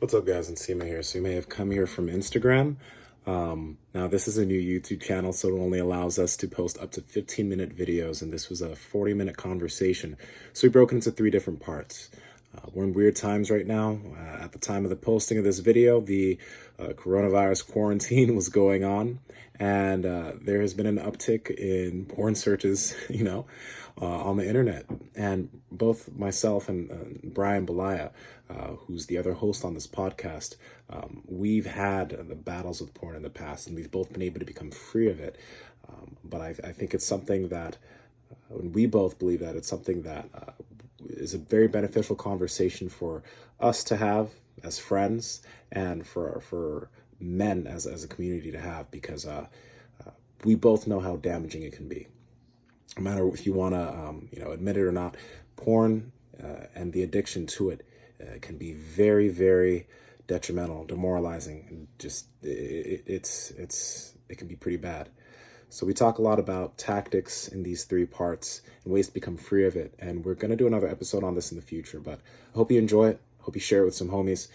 What's up, guys? Nsima here. So you may have come here from Instagram. Now, this is a new YouTube channel, so it only allows us to post up to 15-minute videos, and this was a 40-minute conversation. So we broke it into three different parts. We're in weird times right now. At the time of the posting of this video, the coronavirus quarantine was going on, and there has been an uptick in porn searches, on the internet. And both myself and Brian Belaya, who's the other host on this podcast, we've had the battles with porn in the past, and we've both been able to become free of it. But I think it's something that, and we both believe that it's something that is a very beneficial conversation for us to have as friends, and for men as a community to have, because we both know how damaging it can be. No matter if you want to admit it or not, porn and the addiction to it can be very, very detrimental, demoralizing, and just it can be pretty bad. So we talk a lot about tactics in these three parts and ways to become free of it. And we're going to do another episode on this in the future, but I hope you enjoy it. Hope you share it with some homies.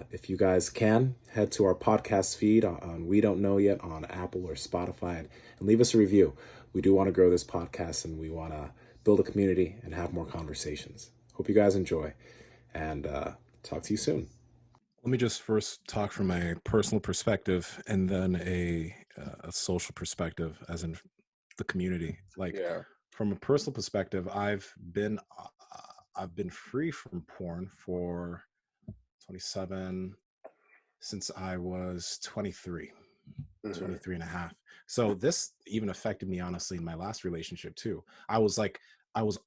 If you guys can, head to our podcast feed on We Don't Know Yet on Apple or Spotify, and leave us a review. We do want to grow this podcast, and we want to build a community and have more conversations. Hope you guys enjoy, and talk to you soon. Let me just first talk from a personal perspective and then a social perspective, as in the community. From a personal perspective, I've been free from porn for 27 since I was 23, 23 and a half. So this even affected me, honestly, in my last relationship too. I was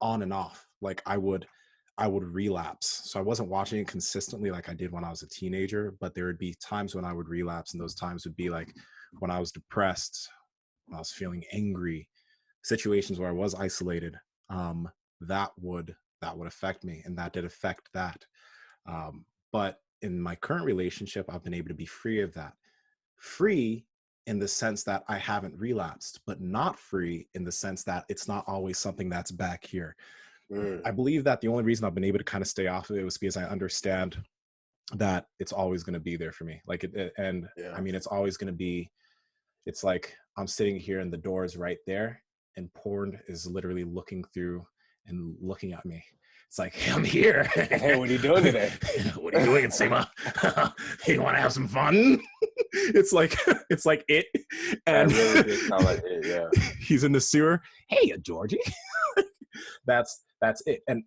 on and off. I would relapse. So I wasn't watching it consistently like I did when I was a teenager, but there would be times when I would relapse, and those times would be like when I was depressed, when I was feeling angry, situations where I was isolated. That would affect me, and that did affect that. But in my current relationship, I've been able to be free of that. Free in the sense that I haven't relapsed, but not free in the sense that it's not always something that's back here. I believe that the only reason I've been able to kind of stay off of it was because I understand that it's always going to be there for me. I mean, it's always going to be, it's like I'm sitting here and the door is right there, and porn is literally looking through and looking at me. It's like, hey, I'm here. Hey, what are you doing today? What are you doing, Nsima? You want to have some fun? it's like it. And that really did sound like it, yeah. He's in the sewer. Hey, Georgie. That's it. And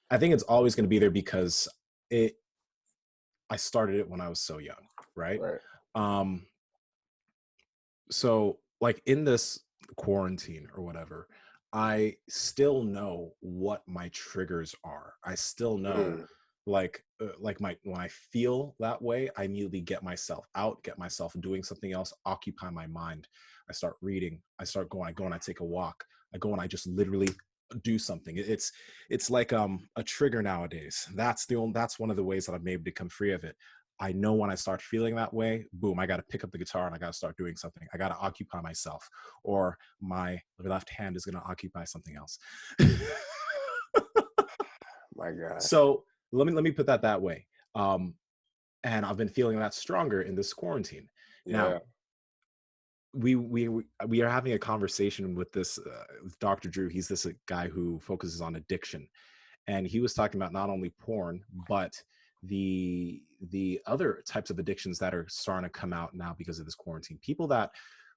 I think it's always going to be there because I started it when I was so young, right? So like in this quarantine or whatever, I still know what my triggers are. I still know when I feel that way, I immediately get myself out, get myself doing something else, occupy my mind. I start reading, I go and I take a walk. I go and I just literally do something. It's like a trigger nowadays. That's one of the ways that I've been able to become free of it. I know when I start feeling that way, boom, I got to pick up the guitar and I got to start doing something. I got to occupy myself, or my left hand is going to occupy something else. My God. So let me put that way. And I've been feeling that stronger in this quarantine. Yeah. Now, we are having a conversation with this with Dr. Drew. He's this guy who focuses on addiction, and he was talking about not only porn but the other types of addictions that are starting to come out now because of this quarantine. People that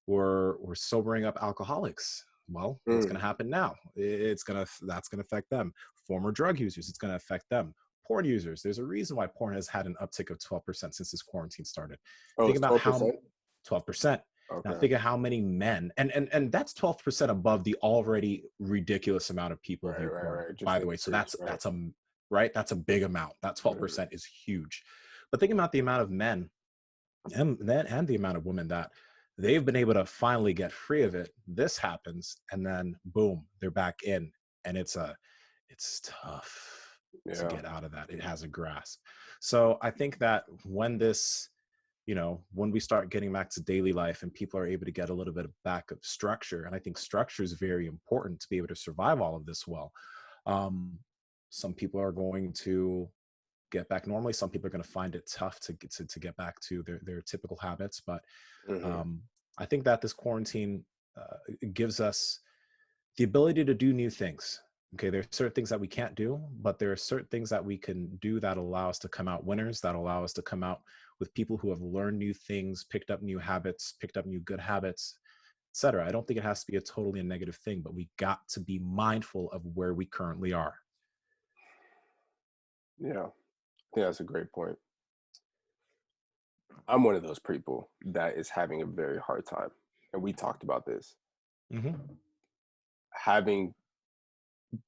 were sobering up alcoholics. Well, what's going to happen now? That's going to affect them. Former drug users, it's going to affect them. Porn users, there's a reason why porn has had an uptick of 12% since this quarantine started. Think about 12%. Okay. Now think of how many men, and that's 12% above the already ridiculous amount of people who porn. Right. By the way, so that's a big amount. That 12% is huge. But think about the amount of men and the amount of women that they've been able to finally get free of it. This happens, and then boom, they're back in, and it's tough to get out of that. It has a grasp. So I think that when we start getting back to daily life and people are able to get a little bit back of structure, and I think structure is very important to be able to survive all of this well. Some people are going to get back normally. Some people are going to find it tough to get back to their typical habits. But I think that this quarantine gives us the ability to do new things. Okay, there are certain things that we can't do, but there are certain things that we can do that allow us to come out winners, that allow us to come out with people who have learned new things, picked up new habits, picked up new good habits, etc. I don't think it has to be a totally a negative thing, but we got to be mindful of where we currently are. Yeah, I think that's a great point. I'm one of those people that is having a very hard time, and we talked about this. Having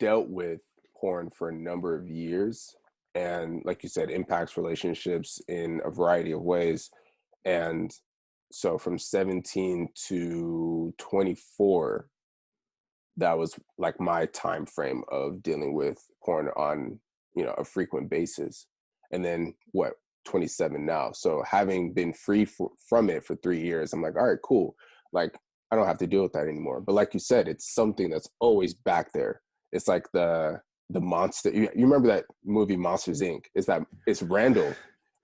dealt with porn for a number of years, and like you said, impacts relationships in a variety of ways. And so from 17 to 24, that was like my time frame of dealing with porn on, a frequent basis. And then 27 now. So having been free from it for 3 years, I'm like, all right, cool. Like, I don't have to deal with that anymore. But like you said, it's something that's always back there. It's like the monster. You remember that movie Monsters Inc.? It's Randall.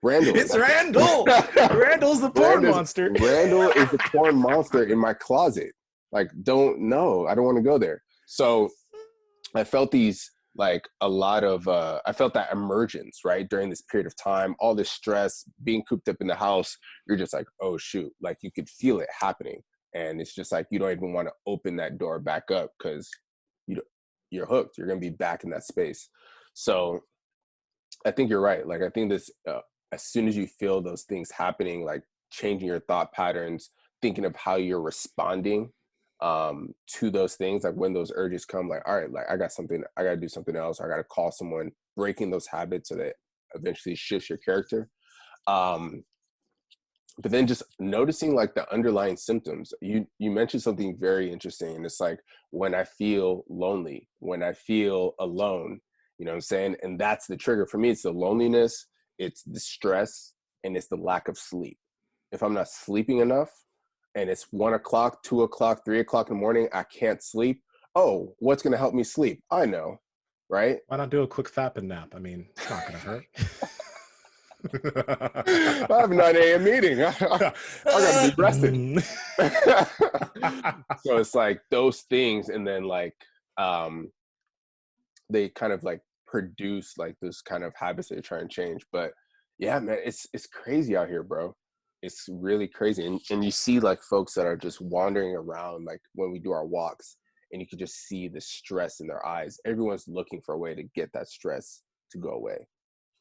It's Randall. Randall's the porn monster. Randall is the porn monster in my closet. Like, I don't want to go there. So I felt I felt that emergence, right? During this period of time, all this stress, being cooped up in the house, you're just like, oh shoot, like you could feel it happening. And it's just like, you don't even want to open that door back up because you're hooked. You're going to be back in that space. So I think you're right. Like, I think this, as soon as you feel those things happening, like changing your thought patterns, thinking of how you're responding to those things, like when those urges come, like, all right, like I got to do something else. Or I got to call someone, breaking those habits so that eventually shifts your character. But then just noticing like the underlying symptoms. You mentioned something very interesting. And it's like, when I feel lonely, when I feel alone, you know what I'm saying? And that's the trigger for me. It's the loneliness, it's the stress, and it's the lack of sleep. If I'm not sleeping enough and it's 1 o'clock, 2 o'clock, 3 o'clock in the morning, I can't sleep. Oh, what's going to help me sleep? I know, right? Why not do a quick fapping nap? I mean, it's not going to hurt. I have a 9 a.m. meeting. I gotta be rested. So it's like those things, and then like they kind of like produce like this kind of habits that you're trying to change. But yeah, man, it's crazy out here, bro. It's really crazy. And you see like folks that are just wandering around, like when we do our walks, and you can just see the stress in their eyes. Everyone's looking for a way to get that stress to go away.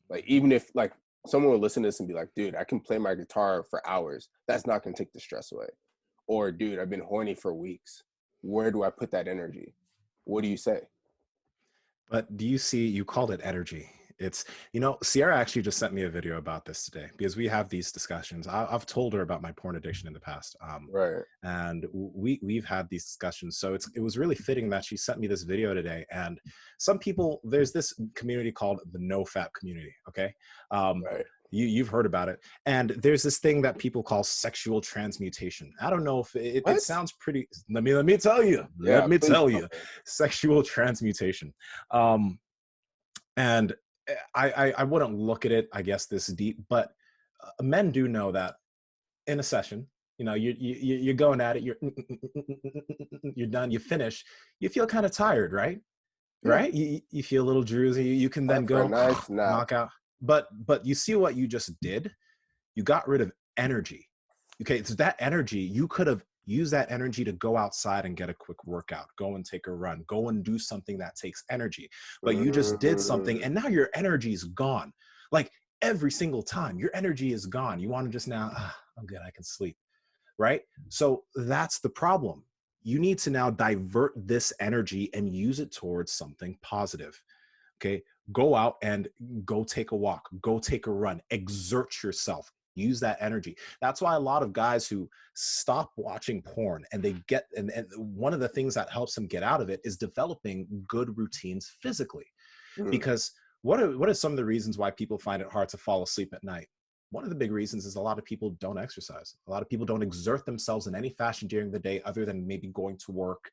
Like, even if like someone would listen to this and be like, dude, I can play my guitar for hours, that's not going to take the stress away. Or, dude, I've been horny for weeks. Where do I put that energy? What do you say? But do you see, you called it energy. It's, Sierra actually just sent me a video about this today, because we have these discussions. I've told her about my porn addiction in the past. Right. And we've had these discussions. So it was really fitting that she sent me this video today. And some people, there's this community called the NoFap community. Okay. Right. You've heard about it. And there's this thing that people call sexual transmutation. I don't know if it sounds pretty, let me tell you, sexual transmutation. And I wouldn't look at it, I guess, this deep, but men do know that in a session, you're going at it, you're done, you finish, you feel kind of tired, right? Yeah. Right? You feel a little drowsy. You can then go knock out. But you see what you just did? You got rid of energy. Okay, it's that energy. You could have used that energy to go outside and get a quick workout, go and take a run, go and do something that takes energy. But you just did something, and now your energy is gone. Like every single time, your energy is gone. You want to just now, I'm good, I can sleep, right? So that's the problem. You need to now divert this energy and use it towards something positive. Okay, go out and go take a walk, go take a run, exert yourself, use that energy. That's why a lot of guys who stop watching porn and they get, and one of the things that helps them get out of it is developing good routines physically. Because what are some of the reasons why people find it hard to fall asleep at night? One of the big reasons is a lot of people don't exercise. A lot of people don't exert themselves in any fashion during the day, other than maybe going to work,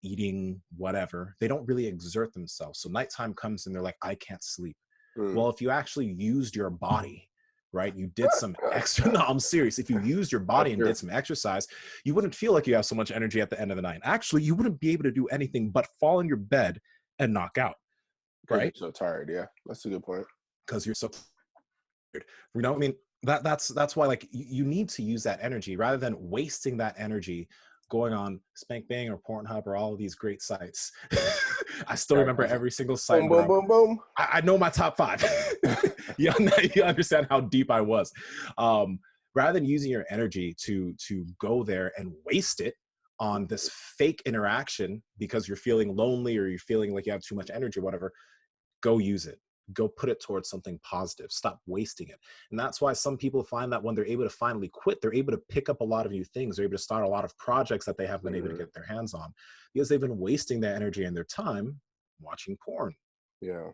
eating, whatever. They don't really exert themselves. So nighttime comes and they're like, I can't sleep. Well, if you actually used your body, right, you did some extra, no, I'm serious. If you used your body and did some exercise, you wouldn't feel like you have so much energy at the end of the night. Actually, you wouldn't be able to do anything but fall in your bed and knock out, right? You're so tired. Yeah, that's a good point. Because you're so tired. You know, I mean, that's why, like, you need to use that energy rather than wasting that energy going on Spank Bang or Pornhub or all of these great sites. I still remember every single site. Boom, boom, boom, boom. I know my top 5. You understand how deep I was. Rather than using your energy to go there and waste it on this fake interaction because you're feeling lonely or you're feeling like you have too much energy or whatever, go use it. Go put it towards something positive. Stop wasting it. And that's why some people find that when they're able to finally quit, they're able to pick up a lot of new things. They're able to start a lot of projects that they haven't been able to get their hands on because they've been wasting their energy and their time watching porn. Yeah.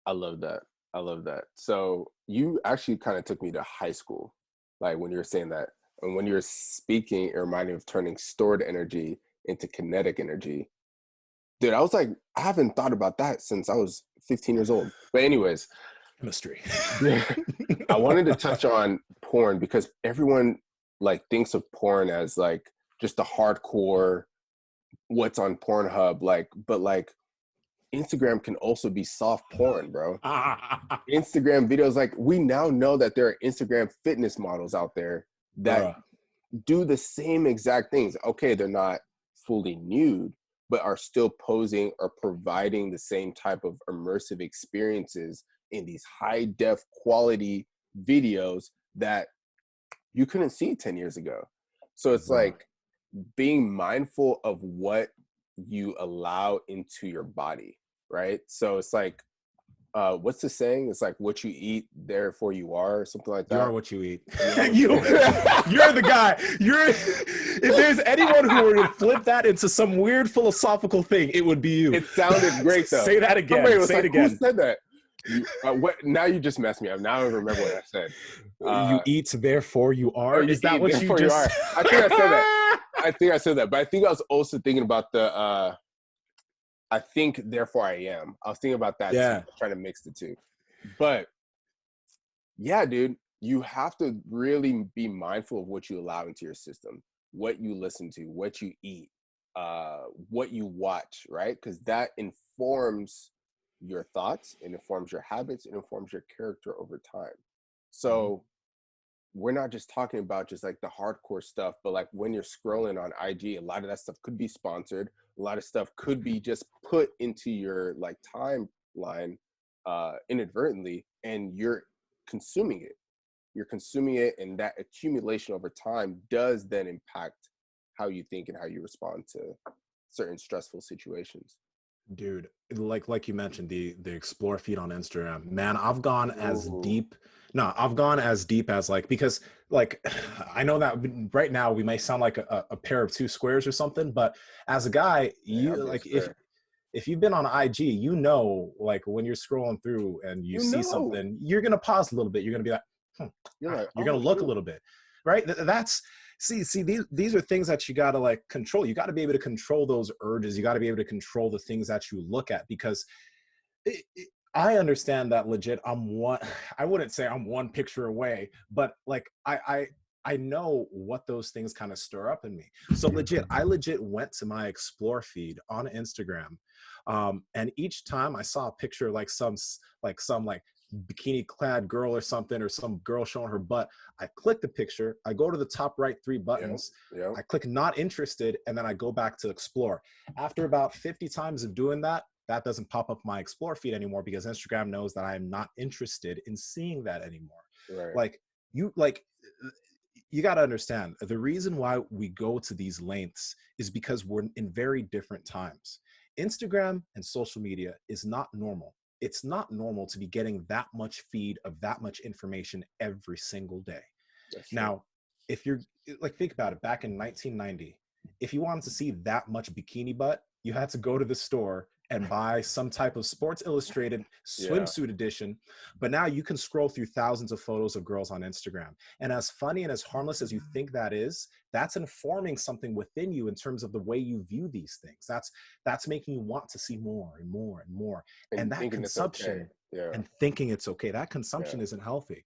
I love that. I love that. So you actually kind of took me to high school, like when you were saying that. And when you're speaking, it reminded me of turning stored energy into kinetic energy. Dude, I was like, I haven't thought about that since I was 15 years old. But anyways. Mystery. I wanted to touch on porn because everyone like thinks of porn as like just the hardcore, what's on Pornhub, like, but like Instagram can also be soft porn, bro. Instagram videos, like we now know that there are Instagram fitness models out there that do the same exact things. Okay, they're not fully nude, but are still posing or providing the same type of immersive experiences in these high def quality videos that you couldn't see 10 years ago. So it's like being mindful of what you allow into your body, right? So it's like, what's the saying? It's like what you eat, therefore you are, or something like that. You are what you eat. You're the guy. If there's anyone who were to flip that into some weird philosophical thing, it would be you. It sounded great though. Say that again. Say it again. Who said that? What? Now you just messed me up. Now I remember what I said. You eat, therefore you are. Is that what you just? I think I said that. But I think I was also thinking about the. I think, therefore I am. I was thinking about that too, trying to mix the two. But yeah, dude, you have to really be mindful of what you allow into your system, what you listen to, what you eat, what you watch, right? Because that informs your thoughts, it informs your habits, it informs your character over time. So we're not just talking about just like the hardcore stuff, but like when you're scrolling on IG, a lot of that stuff could be sponsored. A lot of stuff could be just put into your like timeline inadvertently, and you're consuming it. You're consuming it, and that accumulation over time does then impact how you think and how you respond to certain stressful situations. Dude, like you mentioned, the explore feed on Instagram, man, I've gone as deep. No, I've gone as deep as like, because like, I know that right now we may sound like a pair of two squares or something, but as a guy, if you've been on IG, you know, like when you're scrolling through and you see something, you're going to pause a little bit. You're going to be like, you're going to look a little bit, right? That's, see, these are things that you got to like control. You got to be able to control those urges. You got to be able to control the things that you look at, because I understand that legit. I wouldn't say I'm one picture away, but like I know what those things kind of stir up in me. So I legit went to my explore feed on Instagram. And each time I saw a picture, like some bikini clad girl or something, or some girl showing her butt, I click the picture, I go to the top right 3 buttons, I click not interested, and then I go back to explore. After about 50 times of doing that, that doesn't pop up my explore feed anymore, because Instagram knows that I am not interested in seeing that anymore. Right. You got to understand, the reason why we go to these lengths is because we're in very different times. Instagram and social media is not normal. It's not normal to be getting that much feed of that much information every single day. Now, if you're like, think about it, back in 1990, if you wanted to see that much bikini butt, you had to go to the store and buy some type of Sports Illustrated swimsuit edition. But now you can scroll through thousands of photos of girls on Instagram. And as funny and as harmless as you think that is, that's informing something within you in terms of the way you view these things. That's making you want to see more and more and more. And that consumption, and thinking it's okay, that consumption isn't healthy.